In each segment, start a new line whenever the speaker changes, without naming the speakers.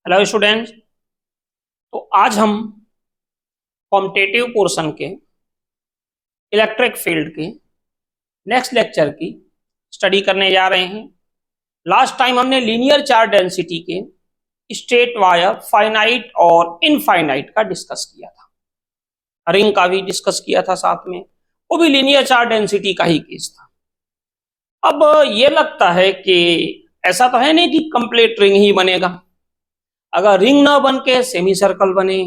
Hello students. तो आज हम कॉम्पिटेटिव पोर्शन के इलेक्ट्रिक फील्ड के नेक्स्ट लेक्चर की स्टडी करने जा रहे हैं। लास्ट टाइम हमने लीनियर चार्ज डेंसिटी के स्ट्रेट वायर, फाइनाइट और इनफाइनाइट का डिस्कस किया था। रिंग का भी डिस्कस किया था साथ में, वो भी लीनियर चार्ज डेंसिटी का ही केस था। अब ये लगता है कि ऐसा तो है नहीं कि कंप्लीट रिंग ही बनेगा। अगर रिंग ना बन के सेमी सर्कल बने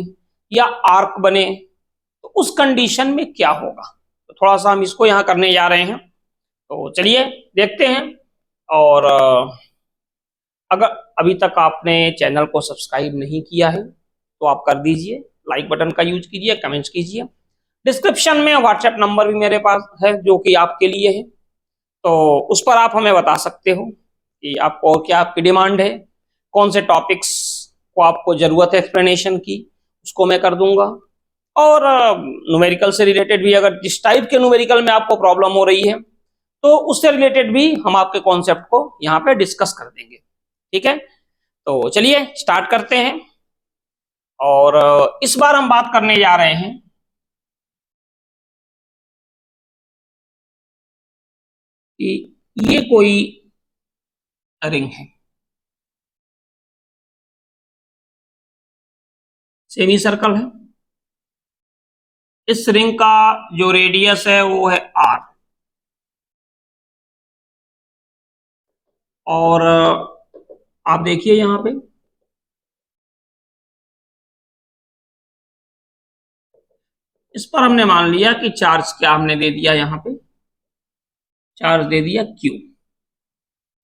या आर्क बने तो उस कंडीशन में क्या होगा, तो थोड़ा सा हम इसको यहाँ करने जा रहे हैं। तो चलिए देखते हैं। और अगर अभी तक आपने चैनल को सब्सक्राइब नहीं किया है तो आप कर दीजिए, लाइक बटन का यूज कीजिए, कमेंट्स कीजिए। डिस्क्रिप्शन में व्हाट्सएप नंबर भी मेरे पास है जो कि आपके लिए है, तो उस पर आप हमें बता सकते हो कि आपको और क्या आपकी डिमांड है, कौन से टॉपिक्स को आपको जरूरत है एक्सप्लेनेशन की, उसको मैं कर दूंगा। और न्यूमेरिकल से रिलेटेड भी, अगर जिस टाइप के न्यूमेरिकल में आपको प्रॉब्लम हो रही है तो उससे रिलेटेड भी हम आपके कॉन्सेप्ट को यहाँ पे डिस्कस कर देंगे। ठीक है, तो चलिए स्टार्ट करते हैं। और इस बार हम बात करने जा रहे हैं कि ये कोई रिंग है, सेमी सर्कल है। इस रिंग का जो रेडियस है वो है आर। और आप देखिए यहाँ पे इस पर हमने मान लिया कि चार्ज क्या हमने दे दिया, यहाँ पे चार्ज दे दिया क्यू।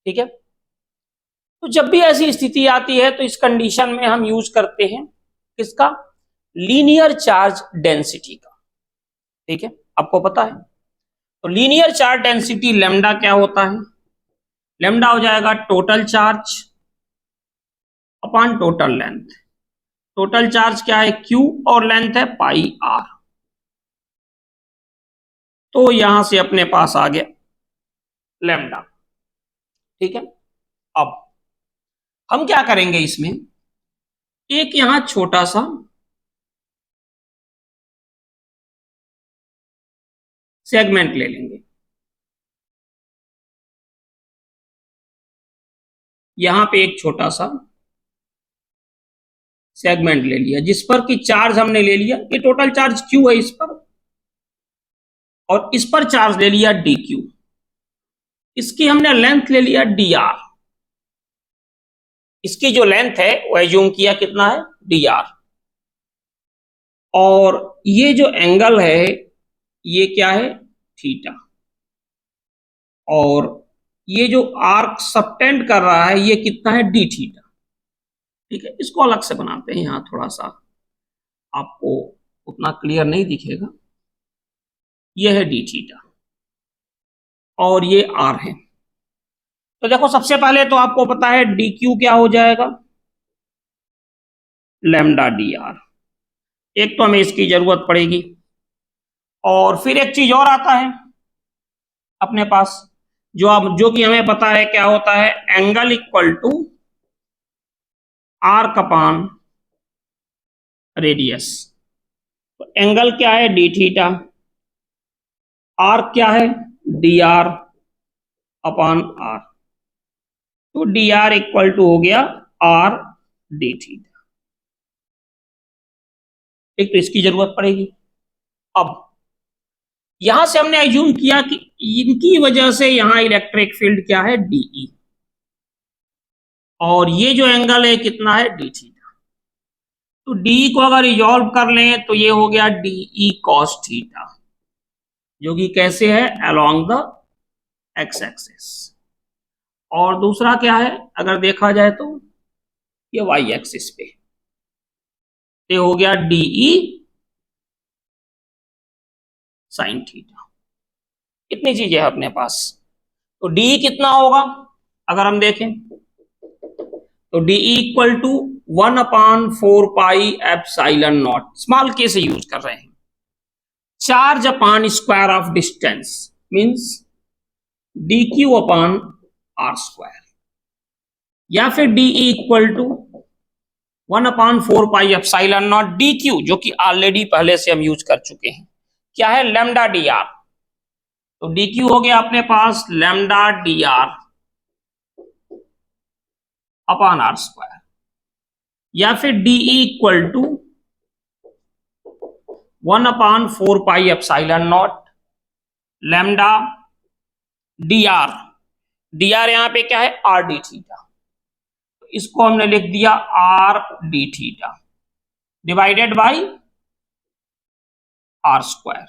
ठीक है, तो जब भी ऐसी स्थिति आती है तो इस कंडीशन में हम यूज करते हैं किसका, लीनियर चार्ज डेंसिटी का। ठीक है, आपको पता है। तो लीनियर चार्ज डेंसिटी लेमडा क्या होता है, लेमडा हो जाएगा total charge upon total length. Total charge क्या है, क्यू, और लेंथ है पाई आर। तो यहां से अपने पास आ गया लेमडा। ठीक है, अब हम क्या करेंगे, इसमें एक यहां छोटा सा सेगमेंट ले लेंगे। यहां पे एक छोटा सा सेगमेंट ले लिया जिस पर कि चार्ज हमने ले लिया, ये टोटल चार्ज क्यू है इस पर, और इस पर चार्ज ले लिया डी क्यू। इसकी हमने लेंथ ले लिया डी आर। इसकी जो लेंथ है वो एज्यूम किया कितना है, डी आर। और ये जो एंगल है ये क्या है, थीटा। और ये जो आर्क सबटेंड कर रहा है ये कितना है, डी थीटा। ठीक है, इसको अलग से बनाते हैं, यहां थोड़ा सा आपको उतना क्लियर नहीं दिखेगा। ये है डी थीटा और ये आर है। तो देखो, सबसे पहले तो आपको पता है डी क्यू क्या हो जाएगा, लेमडा डी आर। एक तो हमें इसकी जरूरत पड़ेगी। और फिर एक चीज और आता है अपने पास, जो कि हमें पता है क्या होता है, एंगल इक्वल टू आर कपान रेडियस। तो एंगल क्या है, डी थीटा। आर क्या है, डी आर अपॉन आर। तो डी आर इक्वल टू हो गया आर डी थीटा। एक तो इसकी जरूरत पड़ेगी। अब यहां से हमने एज्यूम किया कि इनकी वजह से यहां इलेक्ट्रिक फील्ड क्या है, डीई। और ये जो एंगल है कितना है, डी थीटा। तो डी को अगर रिजॉल्व कर लें तो ये हो गया डीई कॉस थीटा, जो कि कैसे है, अलोंग द एक्स एक्सिस। और दूसरा क्या है, अगर देखा जाए तो ये वाई एक्सिस पे, ये हो गया डीई साइन थीटा। कितनी चीजें है अपने पास। तो डी कितना होगा, अगर हम देखें तो D equal to 1/4 pi epsilon not, small के से यूज कर रहे हैं, charge upon square of distance means D Q upon R square. या फिर D equal to 1/4πε0 D Q, जो कि ऑलरेडी पहले से हम यूज कर चुके हैं। क्या है? Lambda D R. तो डी क्यू हो गया अपने पास lambda D R upon R square, या फिर D equal to 1/4πε0 lambda D R. D R यहां पे क्या है? R D theta. इसको हमने लिख दिया R D theta divided by R square.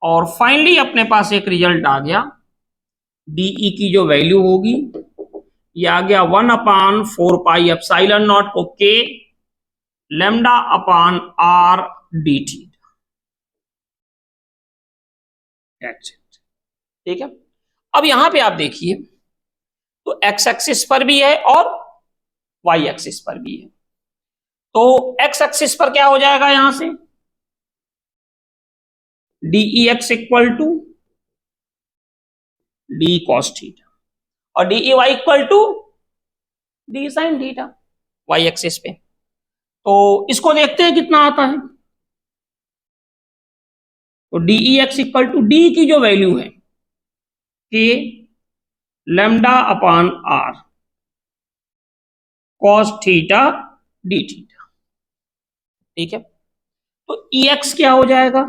और फाइनली अपने पास एक रिजल्ट आ गया, डीई की जो वैल्यू होगी ये आ गया 1/4πε0 को के lambda upon are D theta. ठीक है। अब यहां पे आप देखिए तो एक्स एक्सिस पर भी है और वाई एक्सिस पर भी है। तो एक्स एक्सिस पर क्या हो जाएगा? यहां से D X equal to D cos theta और D Y equal to D sine theta Y axis पे। तो इसको देखते हैं कितना आता है। तो D X equal to D की जो वैल्यू है K lambda upon R cos theta D theta. ठीक है। तो एक्स क्या हो जाएगा?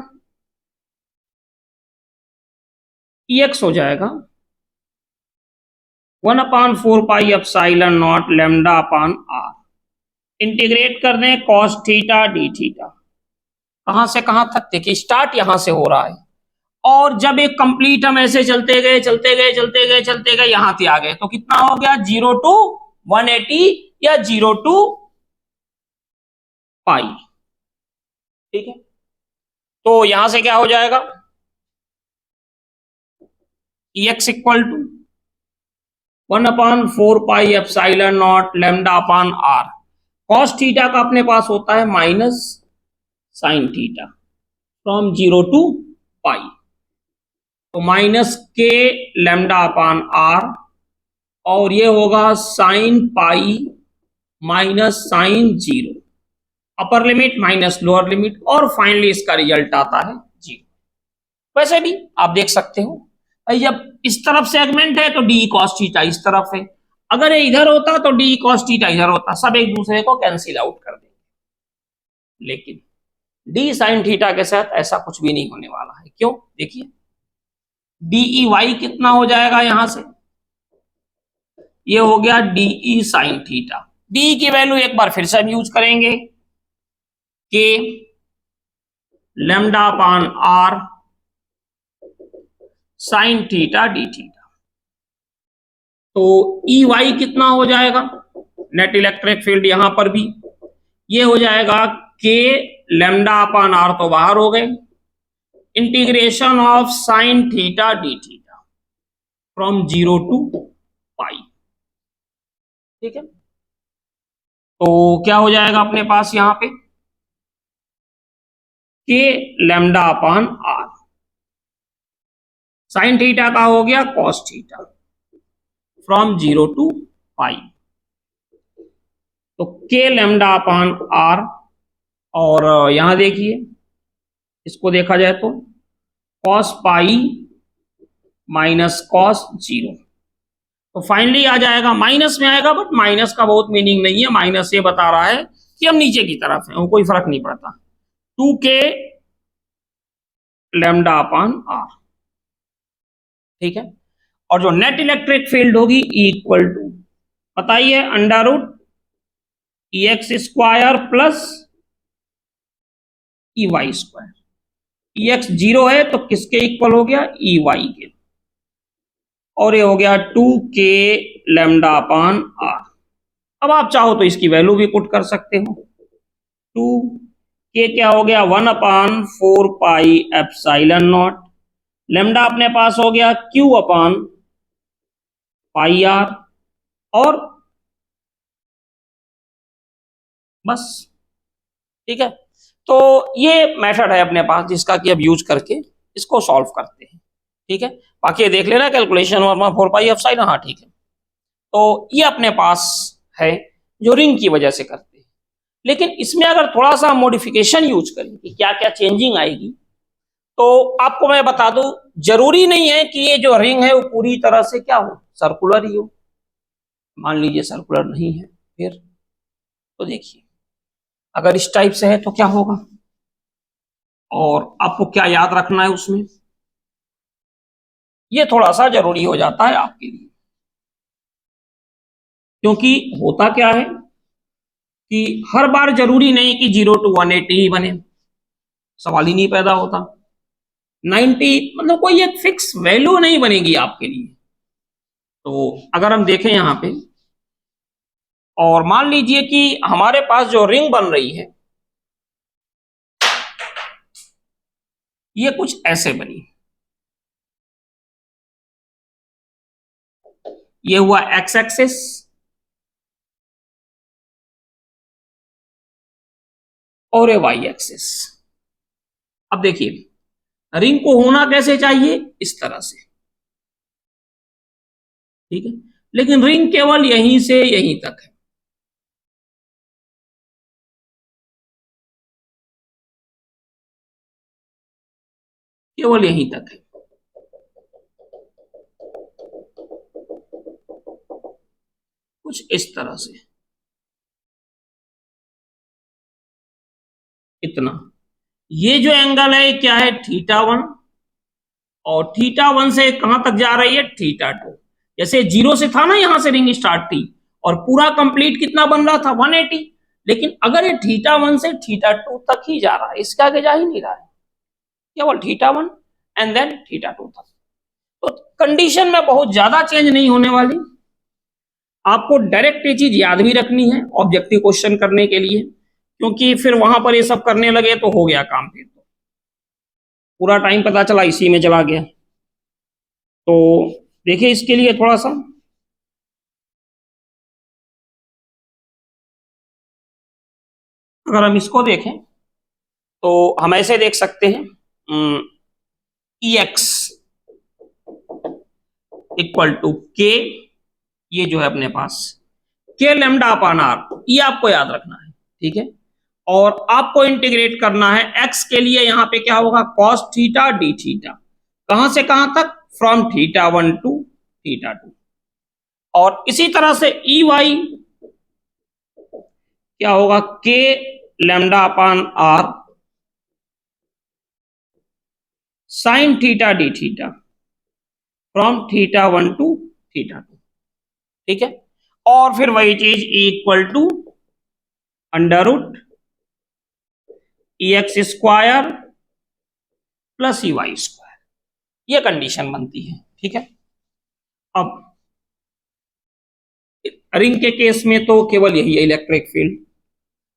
एक्स हो जाएगा 1/4πε0 लैम्डा अपॉन आर। इंटीग्रेट कर दें कॉस थीटा डी थीटा। कहां से कहां तक? देखिए स्टार्ट यहां से हो रहा है और जब एक कंप्लीट हम ऐसे चलते गए चलते गए चलते गए चलते गए यहां से आ गए तो कितना हो गया? 0 to 180 या 0 to पाई। ठीक है। तो यहां से क्या हो जाएगा? X equal to 1/4πε0 lambda upon R. Cos theta का अपने पास होता है minus sine theta from 0 to पाई। तो minus K lambda upon R और ये होगा sine pi minus sine 0, upper limit minus lower limit, और फाइनली इसका रिजल्ट आता है 0। वैसे भी आप देख सकते हो भाई जब इस तरफ सेगमेंट है तो डी कॉस थीटा इस तरफ है, अगर ये इधर होता तो डी कॉस थीटा इधर होता, सब एक दूसरे को कैंसिल आउट कर देंगे। लेकिन डी साइन थीटा के साथ ऐसा कुछ भी नहीं होने वाला है। क्यों? देखिए डी वाई कितना हो जाएगा? यहां से ये हो गया डी साइन थीटा। डी की वैल्यू एक बार फिर से हम यूज करेंगे K lambda upon R sine theta D theta. तो ई वाई कितना हो जाएगा? नेट इलेक्ट्रिक फील्ड यहां पर भी ये हो जाएगा के लैम्डा अपॉन आर तो बाहर हो गए, integration of sine theta D theta from 0 to पाई। ठीक है। तो क्या हो जाएगा अपने पास यहां पे? K lambda upon R sine theta का हो गया कॉस थीटा फ्रॉम 0 to पाई। तो के लैम्डा अपॉन आर, और यहां देखिए इसको देखा जाए तो कॉस पाई माइनस कॉस 0। तो फाइनली आ जाएगा, माइनस में आएगा बट माइनस का बहुत मीनिंग नहीं है, माइनस ये बता रहा है कि हम नीचे की तरफ हैं, वो कोई फर्क नहीं पड़ता। 2k lambda upon are. ठीक है। और जो नेट इलेक्ट्रिक फील्ड होगी इक्वल टू पता ही है under root X square plus E Y square. X 0 है तो किसके इक्वल हो गया? ई वाई के। और ये हो गया 2k लैम्डा अपॉन आर। अब आप चाहो तो इसकी वैल्यू भी पुट कर सकते हो। 2k क्या हो गया? 1/4πε0 लैम्डा अपने पास हो गया q अपॉन पाई आर, और बस। ठीक है। तो ये मेथड है अपने पास जिसका कि अब यूज करके इसको सॉल्व करते हैं। ठीक है। बाकी ये देख लेना कैलकुलेशन 1/4πε। हाँ ठीक है। तो ये अपने पास है जो रिंग की वजह से करते हैं। लेकिन इसमें अगर थोड़ा सा मॉडिफिकेशन यूज करें कि क्या क्या चेंजिंग आएगी, तो आपको मैं बता दूं, जरूरी नहीं है कि ये जो रिंग है वो पूरी तरह से क्या हो, सर्कुलर ही हो। मान लीजिए सर्कुलर नहीं है, फिर तो देखिए अगर इस टाइप से है तो क्या होगा, और आपको क्या याद रखना है उसमें, ये थोड़ा सा जरूरी हो जाता है आपके लिए। क्योंकि होता क्या है कि हर बार जरूरी नहीं कि 0 to 180 ही बने, सवाल ही नहीं पैदा होता। 90 मतलब कोई एक फिक्स वैल्यू नहीं बनेगी आपके लिए। तो अगर हम देखें यहां पे, और मान लीजिए कि हमारे पास जो रिंग बन रही है ये कुछ ऐसे बनी, ये हुआ एक्स एक्सिस और ये वाई एक्सिस। अब देखिए रिंग को होना कैसे चाहिए, इस तरह से, ठीक है, लेकिन रिंग केवल यहीं से यहीं तक है। केवल यहीं तक है, कुछ इस तरह से, इतना। ये जो एंगल है क्या है, θ1, और θ1 से कहां तक जा रही है, θ2। जैसे 0 से था ना, यहां से रिंग स्टार्ट थी, और पूरा कंप्लीट कितना बन रहा था, 180। लेकिन अगर ये θ1 से θ2 तक ही जा रहा है, इसके आगे जा ही नहीं रहा है, केवल θ1 एंड देन θ2 तक। तो कंडीशन में बहुत ज्यादा चेंज नहीं होने वाली। आपको डायरेक्ट ये चीज याद भी रखनी है ऑब्जेक्टिव क्वेश्चन करने के लिए, क्योंकि फिर वहां पर ये सब करने लगे तो हो गया काम, फिर तो पूरा टाइम पता चला इसी में चला गया। तो देखिए इसके लिए थोड़ा सा, अगर हम इसको देखें तो हम ऐसे देख सकते हैं, ई एक्स इक्वल टू के, ये जो है अपने पास के लेमडा अपान आर, ये आपको याद रखना है, ठीक है। और आपको इंटीग्रेट करना है एक्स के लिए, यहां पे क्या होगा, कॉस थीटा डी थीटा, कहां से कहां तक, फ्रॉम θ1 टू θ2। और इसी तरह से ई वाई क्या होगा, K lambda upon R sine theta D theta, from θ1 to θ2, ठीक है। और फिर वही चीज equal to under root E X square plus E Y square, ये कंडीशन बनती है, ठीक है। अब रिंग के केस में तो केवल यही है इलेक्ट्रिक फील्ड।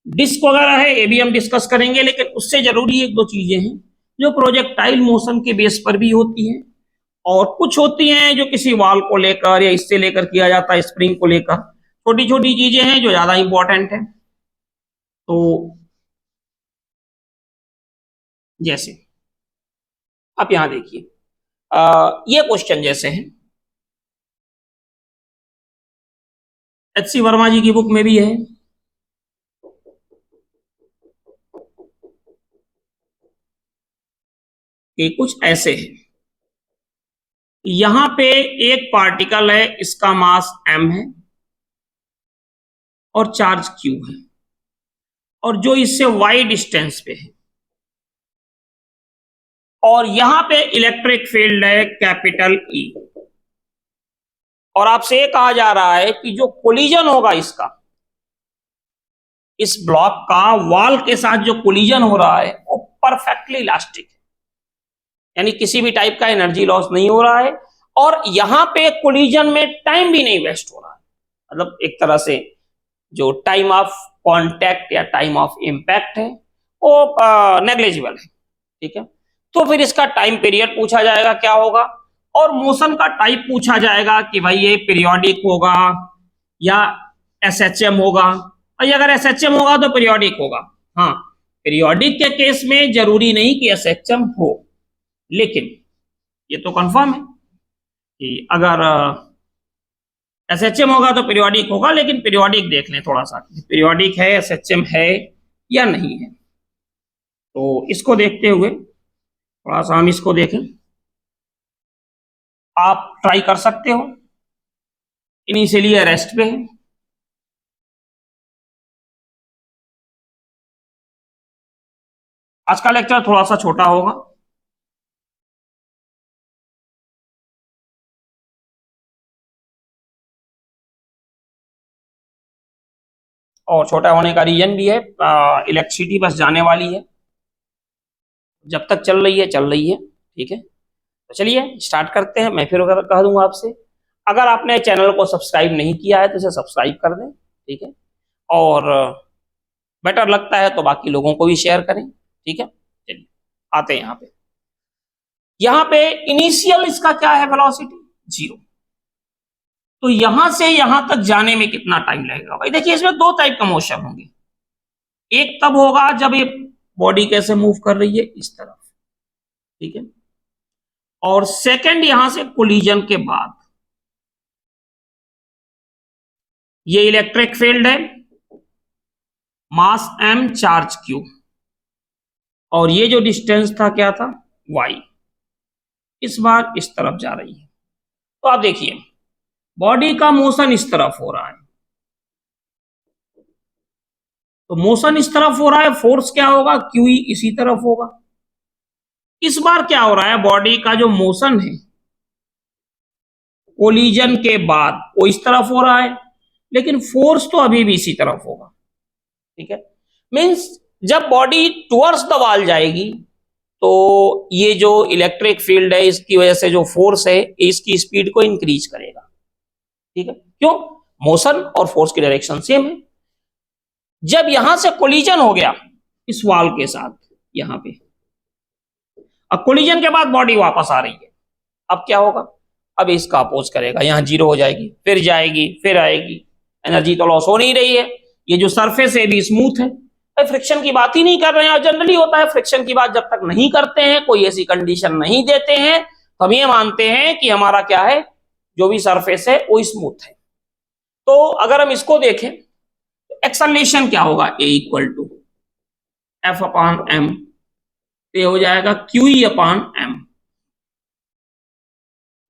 डिस्क वगैरह है ये भी हम डिस्कस करेंगे, लेकिन उससे जरूरी एक दो चीजें हैं जो प्रोजेक्टाइल मोशन के बेस पर भी होती हैं, और कुछ होती हैं जो किसी वाल को लेकर या इससे लेकर किया जाता है, स्प्रिंग को लेकर, छोटी छोटी चीजें हैं जो ज्यादा इंपॉर्टेंट है। तो जैसे आप यहां देखिए, ये क्वेश्चन जैसे है, एच.सी. वर्मा जी की बुक में भी है, कि कुछ ऐसे है, यहां पे एक पार्टिकल है, इसका मास m है और चार्ज q है, और जो इससे y डिस्टेंस पे है, और यहां पे इलेक्ट्रिक फील्ड है कैपिटल E, और आपसे ये कहा जा रहा है कि जो कोलिजन होगा इसका, इस ब्लॉक का वॉल के साथ जो कोलिजन हो रहा है वो परफेक्टली इलास्टिक है, यानी किसी भी टाइप का एनर्जी लॉस नहीं हो रहा है, और यहां पे कोलिजन में टाइम भी नहीं वेस्ट हो रहा है। मतलब एक तरह से जो टाइम ऑफ कांटेक्ट या टाइम ऑफ इंपैक्ट है वो नेग्लिजिबल है, ठीक है। तो फिर इसका टाइम पीरियड पूछा जाएगा क्या होगा, और मोशन का टाइप पूछा जाएगा कि भाई ये पीरियोडिक होगा या एसएचएम होगा, और अगर एसएचएम होगा तो पीरियोडिक होगा। हाँ, पीरियोडिक के केस में जरूरी नहीं कि एसएचएम हो, लेकिन ये तो कंफर्म है कि अगर एसएचएम होगा तो पीरियोडिक होगा, लेकिन पीरियोडिक देख लें थोड़ा सा, पीरियोडिक है, एसएचएम है या नहीं है। तो इसको देखते हुए थोड़ा सा हम इसको देखें, आप ट्राई कर सकते हो। इनिशियली अरेस्ट पे है, आज का लेक्चर थोड़ा सा छोटा होगा, और छोटा होने का रीजन भी है, इलेक्ट्रिसिटी बस जाने वाली है, जब तक चल रही है चल रही है, ठीक है। तो चलिए स्टार्ट करते हैं। मैं फिर अगर कह दूंगा आपसे, अगर आपने चैनल को सब्सक्राइब नहीं किया है तो इसे सब्सक्राइब कर दें, ठीक है, और बेटर लगता है तो बाकी लोगों को भी शेयर करें, ठीक है। चलिए आते हैं यहाँ पे इनिशियल इसका क्या है, वेलोसिटी 0। तो यहां से यहां तक जाने में कितना टाइम लगेगा भाई? देखिए इसमें दो टाइप का मोशन होंगे, एक तब होगा जब ये बॉडी कैसे मूव कर रही है इस तरफ, ठीक है, और सेकंड यहां से कोलिजन के बाद। ये इलेक्ट्रिक फील्ड है, मास m, चार्ज q, और ये जो डिस्टेंस था क्या था, y, इस बार इस तरफ जा रही है। तो आप देखिए बॉडी का मोशन इस तरफ हो रहा है, तो मोशन इस तरफ हो रहा है, फोर्स क्या होगा, QE इसी तरफ होगा। इस बार क्या हो रहा है, बॉडी का जो मोशन है कोलिजन के बाद वो इस तरफ हो रहा है, लेकिन फोर्स तो अभी भी इसी तरफ होगा, ठीक है। मींस जब बॉडी टुवर्ड्स द वॉल जाएगी तो ये जो इलेक्ट्रिक फील्ड है इसकी वजह से जो फोर्स है इसकी स्पीड को इंक्रीज करेगा, ठीक है। क्यों? मोशन और फोर्स की डायरेक्शन सेम है। जब यहां से कोलिजन हो गया इस वॉल के साथ यहां पे, अब कोलिजन के बाद बॉडी वापस आ रही है, अब क्या होगा, अब इसका अपोज करेगा, यहां 0 हो जाएगी, फिर जाएगी, फिर आएगी, एनर्जी तो लॉस हो नहीं रही है। ये जो सरफेस है भी स्मूथ है, फ्रिक्शन की बात ही नहीं कर रहे हैं। और जनरली होता है फ्रिक्शन की बात जब तक नहीं करते हैं, कोई ऐसी कंडीशन नहीं देते हैं, तो हम ये मानते हैं कि हमारा क्या है, जो भी सरफेस है वो स्मूथ है। तो अगर हम इसको देखें तो एक्सेलरेशन क्या होगा, A equal to F upon M, ये हो जाएगा क्यूई अपॉन एम,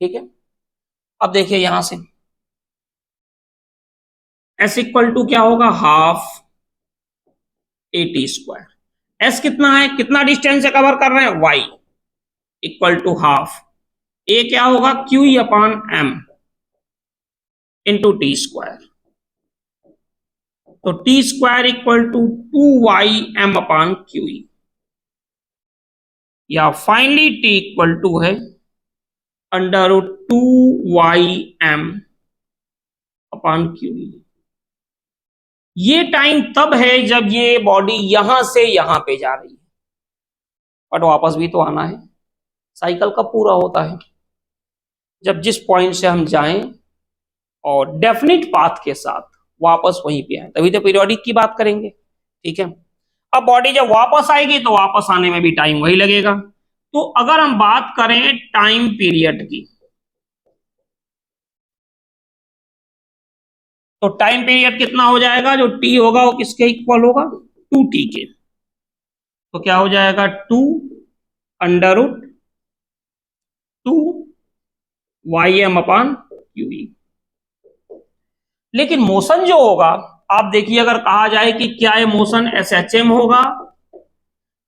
ठीक है। अब देखिए यहां से एस इक्वल टू क्या होगा, half A T square. S कितना है, कितना डिस्टेंस से कवर कर रहे हैं, y equal to half a क्या होगा, q e upon m into t square. तो t square equal to 2y m upon Q e, या फाइनली टी इक्वल टू है under root 2y m upon Q e. ये time तब है जब ये बॉडी यहां से यहां पे जा रही है, बट वापस भी तो आना है, साइकिल कब पूरा होता है, जब जिस पॉइंट से हम जाएं और डेफिनिट पाथ के साथ वापस वहीं पे आए, तभी तो पीरियोडिक की बात करेंगे, ठीक है। अब बॉडी जब वापस आएगी तो वापस आने में भी टाइम वही लगेगा। तो अगर हम बात करें टाइम पीरियड की, तो टाइम पीरियड कितना हो जाएगा, जो टी होगा वो किसके इक्वल होगा, 2t के। तो क्या हो जाएगा, 2 under root 2y m upon Q E. लेकिन मोशन जो होगा, आप देखिए अगर कहा जाए कि क्या ये मोशन एसएचएम होगा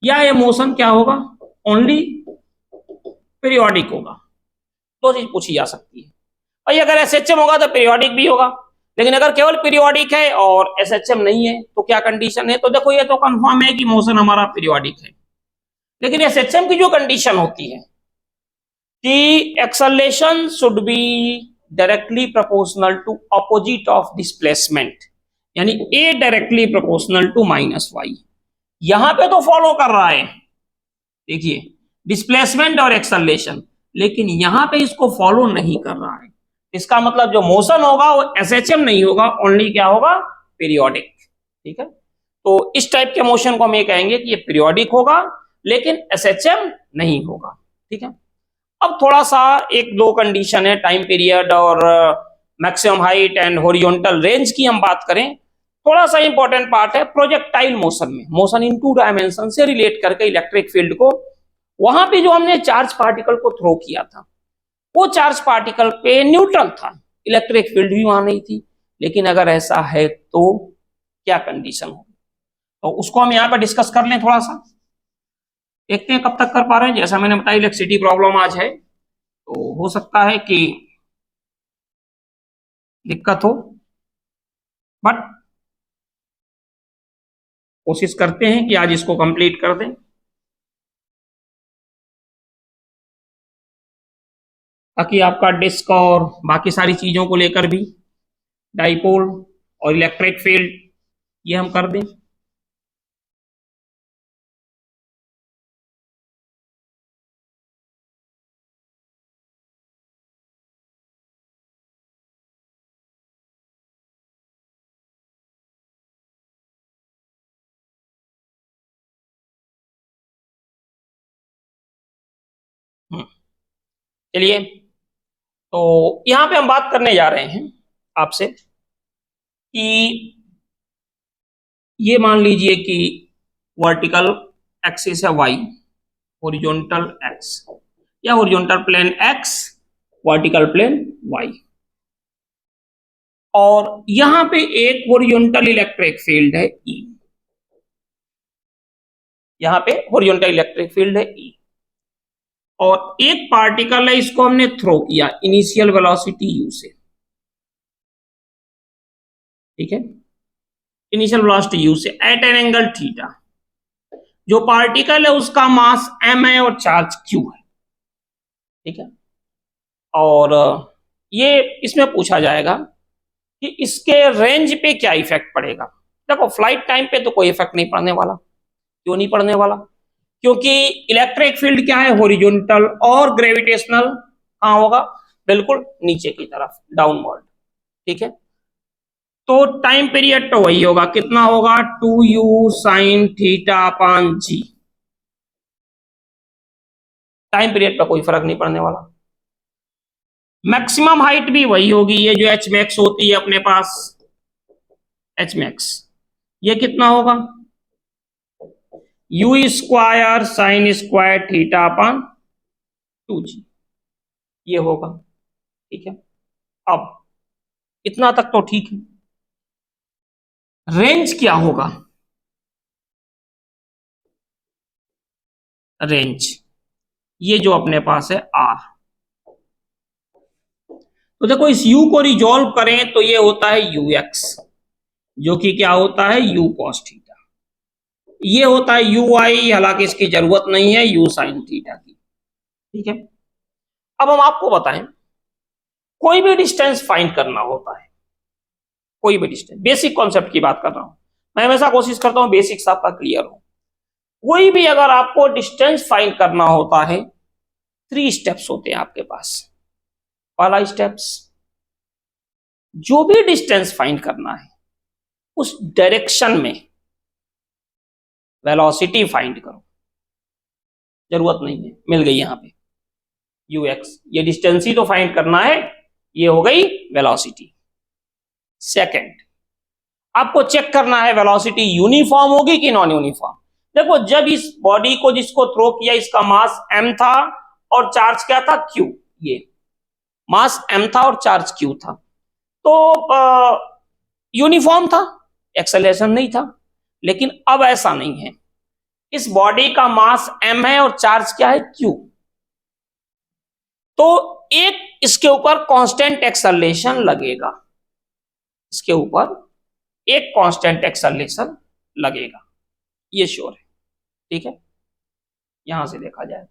या ये मोशन क्या होगा, ओनली पीरियोडिक होगा, तो चीज पूछी जा सकती है। भाई अगर एसएचएम होगा तो पीरियोडिक भी होगा, लेकिन अगर केवल पीरियोडिक है और एसएचएम नहीं है तो क्या कंडीशन है, तो देखो ये तो कंफर्म है कि मोशन हमारा पीरियोडिक है। लेकिन एसएचएम की जो कंडीशन होती है कि acceleration should be directly proportional to opposite of displacement, यानी A directly proportional to -y। यहां पे तो फॉलो कर रहा है, देखिए डिस्प्लेसमेंट और एक्सेलरेशन, लेकिन यहां पे इसको फॉलो नहीं कर रहा है। इसका मतलब जो मोशन होगा वो एसएचएम नहीं होगा, ओनली क्या होगा, पीरियोडिक, ठीक है। तो इस टाइप के मोशन को हम ये कहेंगे कि ये पीरियोडिक होगा लेकिन एसएचएम नहीं होगा, ठीक है। अब थोड़ा सा एक दो कंडीशन है टाइम पीरियड और maximum height and horizontal range की हम बात करें, थोड़ा सा इंपॉर्टेंट पार्ट है प्रोजेक्टाइल मोशन में, मोशन इन 2 डायमेंशन से रिलेट करके इलेक्ट्रिक फील्ड को, वहां पे जो हमने चार्ज पार्टिकल को थ्रो किया था वो चार्ज पार्टिकल पे न्यूट्रल था, इलेक्ट्रिक फील्ड भी वहां नहीं थी। लेकिन अगर ऐसा है तो क्या कंडीशन होगी, तो उसको हम यहाँ पर डिस्कस कर लें थोड़ा सा, देखते हैं कब तक कर पा रहे हैं। जैसा मैंने बताया इलेक्ट्रिसिटी प्रॉब्लम आज है, तो हो सकता है कि दिक्कत हो, बट कोशिश करते हैं कि आज इसको कंप्लीट कर दें, ताकि आपका डिस्क और बाकी सारी चीजों को लेकर भी, डाइपोल और इलेक्ट्रिक फील्ड, ये हम कर दें। चलिए, तो यहां पे हम बात करने जा रहे हैं आपसे कि ये मान लीजिए कि वर्टिकल एक्सिस है वाई, हॉरिजॉन्टल एक्स, या horizontal plane X, vertical plane Y, और यहां पे एक हॉरिजॉन्टल इलेक्ट्रिक फील्ड है ई, यहां पे हॉरिजॉन्टल इलेक्ट्रिक फील्ड है ई, और एक पार्टिकल है, इसको हमने थ्रो किया इनिशियल वेलोसिटी यू से, ठीक है, इनिशियल वेलोसिटी यू से एट एन एंगल थीटा। जो पार्टिकल है उसका मास m है और चार्ज q है, ठीक है, और ये इसमें पूछा जाएगा कि इसके रेंज पे क्या इफेक्ट पड़ेगा। देखो फ्लाइट टाइम पे तो कोई इफेक्ट नहीं पड़ने वाला, क्यों नहीं पड़ने वाला, क्योंकि इलेक्ट्रिक फील्ड क्या है, हॉरिजॉन्टल, और ग्रेविटेशनल कहां होगा, बिल्कुल नीचे की तरफ, डाउनवर्ड, ठीक है। तो टाइम पीरियड तो वही होगा, कितना होगा, 2u sin थीटा अपान जी, टाइम पीरियड पर कोई फर्क नहीं पड़ने वाला। मैक्सिमम हाइट भी वही होगी, ये जो एच मैक्स होती है अपने पास, एच मैक्स, ये कितना होगा, you square sine square theta upon 2g, ये होगा, ठीक है। अब इतना तक तो ठीक है। रेंज क्या होगा, रेंज ये जो अपने पास है आर, तो देखो इस u को रिजॉल्व करें तो ये होता है ux, जो कि क्या होता है u cos थीटा, ये होता है ui, हालांकि इसकी जरूरत नहीं है, u sin थीटा की, ठीक है। अब हम आपको बताएं, कोई भी डिस्टेंस फाइंड करना होता है, कोई भी डिस्टेंस, बेसिक कॉन्सेप्ट की बात कर रहा हूं मैं, हमेशा कोशिश करता हूं बेसिक्स आपका क्लियर हो। कोई भी अगर आपको डिस्टेंस फाइंड करना होता है, 3 स्टेप्स होते हैं आपके पास। पहला स्टेप्स, जो भी डिस्टेंस फाइंड करना है उस डायरेक्शन में वेलोसिटी फाइंड करो, जरूरत नहीं है, मिल गई यहां पे ux, ये डिस्टेंस ही तो फाइंड करना है, ये हो गई वेलोसिटी। सेकंड, आपको चेक करना है वेलोसिटी यूनिफॉर्म होगी कि नॉन यूनिफॉर्म। देखो जब इस बॉडी को जिसको थ्रो किया इसका मास m था और चार्ज क्या था, q, ये मास m था और चार्ज q था, तो यूनिफॉर्म था, एक्सेलरेशन नहीं था। लेकिन अब ऐसा नहीं है, इस बॉडी का मास m है और चार्ज क्या है, q, तो एक इसके ऊपर कांस्टेंट एक्सेलरेशन लगेगा, इसके ऊपर एक कांस्टेंट एक्सेलरेशन लगेगा, ये श्योर है, ठीक है। यहां से देखा जाए,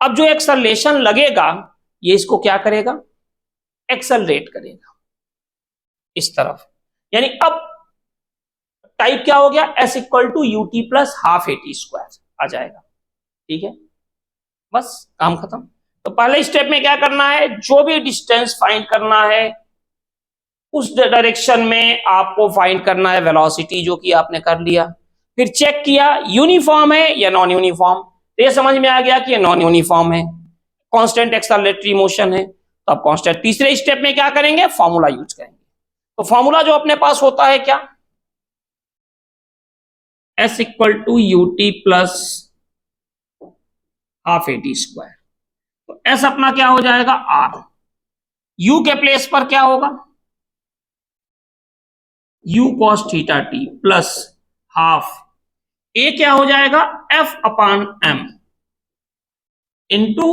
अब जो एक्सेलरेशन लगेगा ये इसको क्या करेगा, एक्सेलरेट करेगा इस तरफ, यानी अब टाइप क्या हो गया, s equal to u t plus half A T square आ जाएगा, ठीक है, बस काम खत्म। तो पहले स्टेप में क्या करना है, जो भी डिस्टेंस फाइंड करना है उस डायरेक्शन में आपको फाइंड करना है वेलोसिटी, जो कि आपने कर लिया। फिर चेक किया यूनिफॉर्म है या नॉन यूनिफॉर्म, तो ये समझ में आ गया कि ये नॉन यूनिफॉर्म है, कांस्टेंट एक्सेलरेटरी मोशन है, तो अब कांस्टेंट तीसरे स्टेप में क्या करेंगे, फॉर्मूला यूज करेंगे। तो फॉर्मूला जो अपने पास होता है क्या, S equal to U T plus half A T square. तो S अपना क्या हो जाएगा, R। U के प्लेस पर क्या होगा, U cos theta T plus half A क्या हो जाएगा, F अपान M इंटू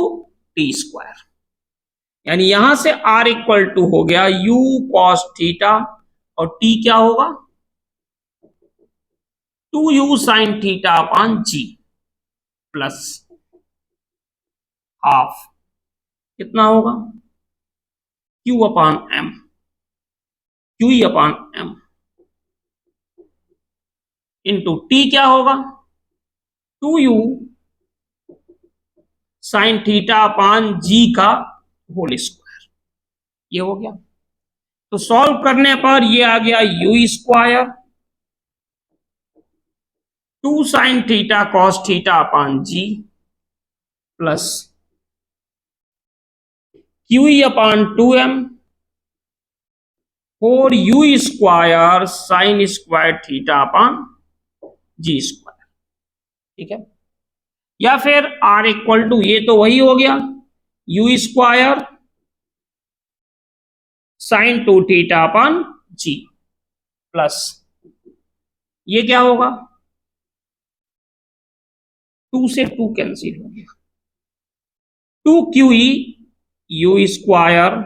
टी स्क्वायर। यानी यहां से R इक्वल टू हो गया U cos थीटा और T क्या होगा 2U sin theta upon G plus half कितना होगा Q अपान M, Q अपान M इंटू T क्या होगा 2U sine theta upon G का होल स्क्वायर। ये हो गया। तो सॉल्व करने पर ये आ गया U square 2 sine theta cos theta upon G plus Q अपान 2M 4U square sine square theta upon G square. ठीक है, या फिर R इक्वल टू, ये तो वही हो गया U square sine 2 theta upon G plus ये क्या होगा 2 से 2 कैंसिल हो गया 2QE U square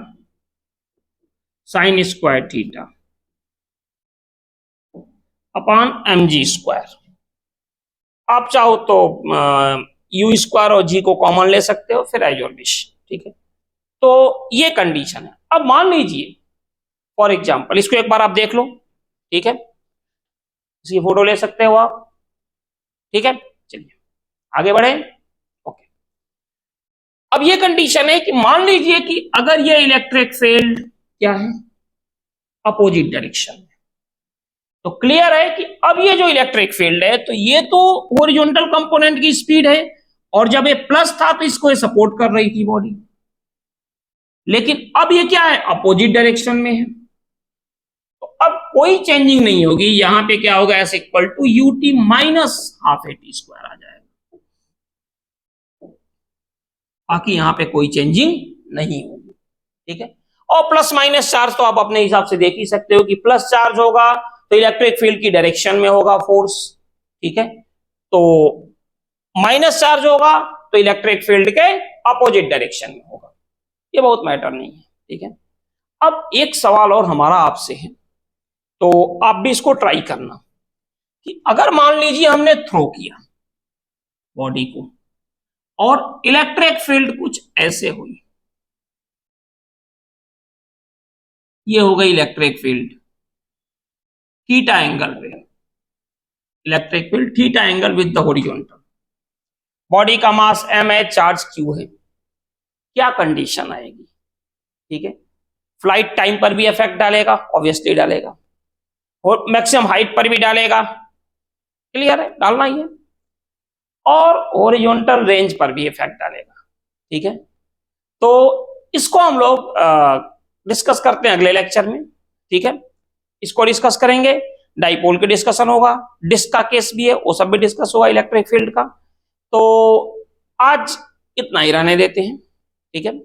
sine square theta upon mg square. आप चाहो तो U स्क्वायर और G को कॉमन ले सकते हो, फिर एज योर विश। ठीक है, तो ये कंडीशन है। अब मान लीजिए फॉर एग्जाम्पल, इसको एक बार आप देख लो। ठीक है, इसकी फोटो ले सकते हो आप। ठीक है, चलिए आगे बढ़े। ओके, अब ये कंडीशन है कि मान लीजिए कि अगर ये इलेक्ट्रिक फील्ड क्या है अपोजिट डायरेक्शन में, तो क्लियर है कि अब ये जो इलेक्ट्रिक फील्ड है तो ये तो हॉरिजॉन्टल कंपोनेंट की स्पीड है, और जब ये प्लस था तो इसको ये सपोर्ट कर रही थी बॉडी, लेकिन अब ये क्या है अपोजिट डायरेक्शन में है। तो अब कोई चेंजिंग नहीं होगी, यहां पे क्या होगा s equal to u t minus half A T square आ जाएगा, बाकी यहां पे कोई चेंजिंग नहीं होगी। ठीक है, और प्लस माइनस चार्ज तो आप अपने हिसाब से देख ही सकते हो कि प्लस चार्ज होगा तो इलेक्ट्रिक फील्ड की डायरेक्शन में होगा फोर्स। ठीक है, तो माइनस चार्ज होगा तो इलेक्ट्रिक फील्ड के अपोजिट डायरेक्शन में होगा, ये बहुत मैटर नहीं है। ठीक है, अब एक सवाल और हमारा आपसे है, तो आप भी इसको ट्राई करना कि अगर मान लीजिए हमने थ्रो किया बॉडी को और इलेक्ट्रिक फील्ड कुछ ऐसे हुई, ये हो गई इलेक्ट्रिक फील्ड थीटा एंगल पे, electric field theta angle with the horizontal, body का मास m है, चार्ज q है, क्या कंडीशन आएगी। ठीक है, फ्लाइट टाइम पर भी इफेक्ट डालेगा, ऑब्वियसली डालेगा, और मैक्सिमम हाइट पर भी डालेगा, क्लियर है, डालना ही है, और हॉरिजॉन्टल रेंज पर भी इफेक्ट डालेगा। ठीक है, तो इसको हम लोग डिस्कस करते हैं अगले लेक्चर में। ठीक है, इसको डिस्कस करेंगे, डाइपोल की डिस्कशन होगा, डिस्क का केस भी है वो सब भी डिस्कस होगा इलेक्ट्रिक फील्ड का। तो आज इतना ही रहने देते हैं। ठीक है,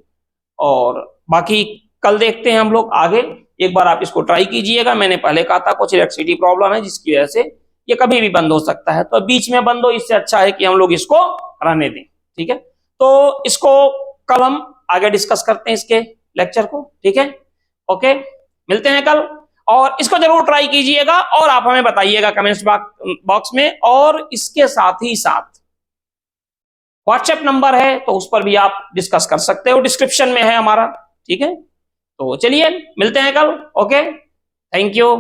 और बाकी कल देखते हैं हम लोग आगे। एक बार आप इसको ट्राई कीजिएगा, मैंने पहले कहा था कुछ इलेक्ट्रिसिटी प्रॉब्लम है जिसकी वजह से ये कभी भी बंद हो सकता है, तो बीच में बंद हो इससे अच्छा है कि हम लोग इसको रहने दें। ठीक है, तो इसको कल हम आगे डिस्कस करते हैं इसके लेक्चर को। ठीक है, ओके, मिलते हैं कल, और इसको जरूर ट्राई कीजिएगा और आप हमें बताइएगा कमेंट्स बॉक्स में। और इसके साथ ही साथ व्हाट्सएप नंबर है तो उस पर भी आप डिस्कस कर सकते हो, डिस्क्रिप्शन में है हमारा। ठीक है, तो चलिए मिलते हैं कल। Okay, thank you.